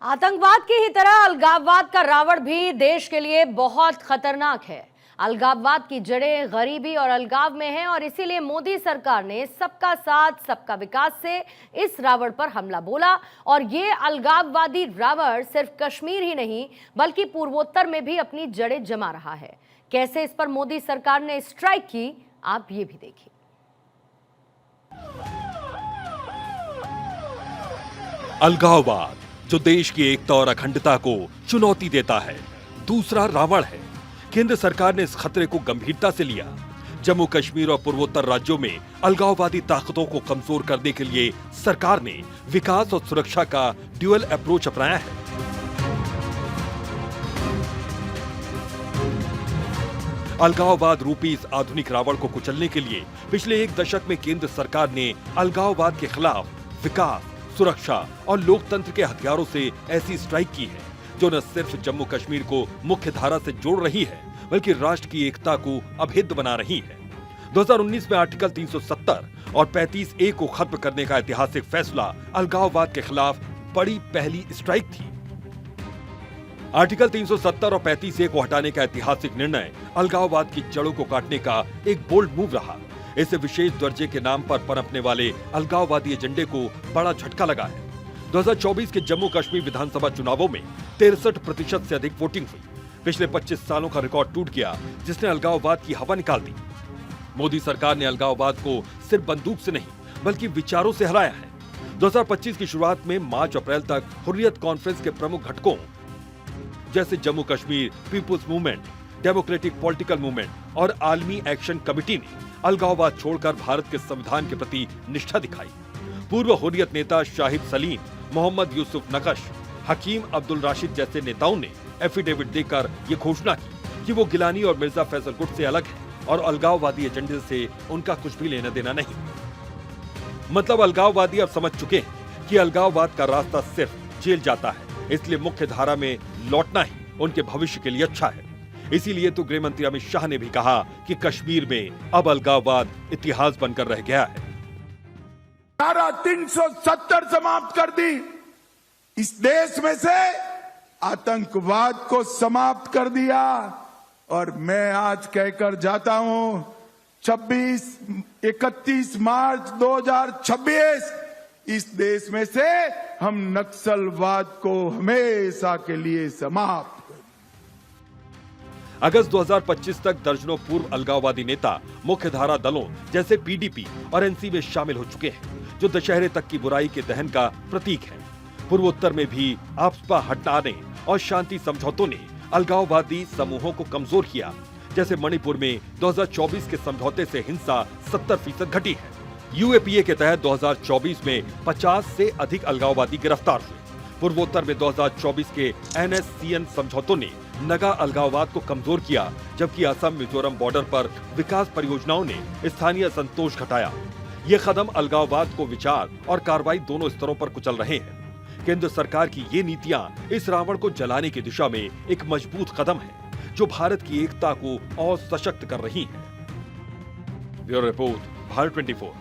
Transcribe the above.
आतंकवाद की ही तरह अलगाववाद का रावण भी देश के लिए बहुत खतरनाक है। अलगाववाद की जड़ें गरीबी और अलगाव में हैं और इसीलिए मोदी सरकार ने सबका साथ सबका विकास से इस रावण पर हमला बोला। और ये अलगाववादी रावण सिर्फ कश्मीर ही नहीं बल्कि पूर्वोत्तर में भी अपनी जड़ें जमा रहा है। कैसे इस पर मोदी सरकार ने स्ट्राइक की, आप ये भी देखिए। अलगाववाद जो देश की एकता और अखंडता को चुनौती देता है, दूसरा रावण है। केंद्र सरकार ने इस खतरे को गंभीरता से लिया। जम्मू कश्मीर और पूर्वोत्तर राज्यों में अलगाववादी ताकतों को कमजोर करने के लिए सरकार ने विकास और सुरक्षा का ड्यूअल अप्रोच अपनाया है। अलगाववाद रूपी इस आधुनिक रावण को कुचलने के लिए पिछले एक दशक में केंद्र सरकार ने अलगाववाद के खिलाफ विकास, सुरक्षा और लोकतंत्र के हथियारों से ऐसी स्ट्राइक की है जो न सिर्फ जम्मू कश्मीर को मुख्य धारा से जोड़ रही है बल्कि राष्ट्र की एकता को अभेद्य बना रही है। 2019 में आर्टिकल 370 और 35A को खत्म करने का ऐतिहासिक फैसला अलगाववाद के खिलाफ बड़ी पहली स्ट्राइक थी। आर्टिकल 370 और 35A को हटाने का ऐतिहासिक निर्णय अलगाववाद की जड़ों को काटने का एक बोल्ड मूव रहा। इससे विशेष दर्जे के नाम पर पनपने वाले अलगाववादी एजेंडे को बड़ा झटका लगा है। 2024 के जम्मू कश्मीर विधानसभा चुनावों में 63% से अधिक वोटिंग हुई। पिछले 25 सालों का रिकॉर्ड टूट गया जिसने अलगाववाद की हवा निकाल दी। मोदी सरकार ने अलगाववाद को सिर्फ बंदूक से नहीं बल्कि विचारों से हराया है। 2025 की शुरुआत में मार्च अप्रैल तक हुर्रियत कॉन्फ्रेंस के प्रमुख घटकों जैसे जम्मू कश्मीर पीपुल्स मूवमेंट, डेमोक्रेटिक पॉलिटिकल मूवमेंट और आलमी एक्शन कमेटी ने अलगाववाद छोड़कर भारत के संविधान के प्रति निष्ठा दिखाई। पूर्व हुर्रियत नेता शाहिद सलीम, मोहम्मद यूसुफ नकश, हकीम अब्दुल राशिद जैसे नेताओं ने एफिडेविट देकर ये घोषणा की कि वो गिलानी और मिर्जा फैसल गुट से अलग है और अलगाववादी एजेंडे से उनका कुछ भी लेना देना नहीं। मतलब अलगाववादी अब समझ चुके हैं कि अलगाववाद का रास्ता सिर्फ जेल जाता है, इसलिए मुख्य धारा में लौटना ही उनके भविष्य के लिए अच्छा है। इसीलिए तो गृह मंत्री अमित शाह ने भी कहा कि कश्मीर में अब अलगाववाद इतिहास बनकर रह गया है। धारा 370 समाप्त कर दी। इस देश में से आतंकवाद को समाप्त कर दिया। और मैं आज कहकर जाता हूं 31 मार्च 2026 इस देश में से हम नक्सलवाद को हमेशा के लिए समाप्त। अगस्त 2025 तक दर्जनों पूर्व अलगाववादी नेता मुख्य धारा दलों जैसे पीडीपी और एनसी में शामिल हो चुके हैं जो दशहरे तक की बुराई के दहन का प्रतीक है। पूर्वोत्तर में भी आपस हटाने और शांति समझौतों ने अलगाववादी समूहों को कमजोर किया। जैसे मणिपुर में 2024 के समझौते से हिंसा 70% घटी है। यूएपीए के तहत 2024 में 50 से अधिक अलगाववादी गिरफ्तार हुए। पूर्वोत्तर में 2024 के NSCN समझौतों ने नगा अलगाववाद को कमजोर किया, जबकि असम मिजोरम बॉर्डर पर विकास परियोजनाओं ने स्थानीय असंतोष घटाया। ये कदम अलगाववाद को विचार और कार्रवाई दोनों स्तरों पर कुचल रहे हैं। केंद्र सरकार की ये नीतियां इस रावण को जलाने की दिशा में एक मजबूत कदम है जो भारत की एकता को और सशक्त कर रही है। Bureau report, Bharat 24।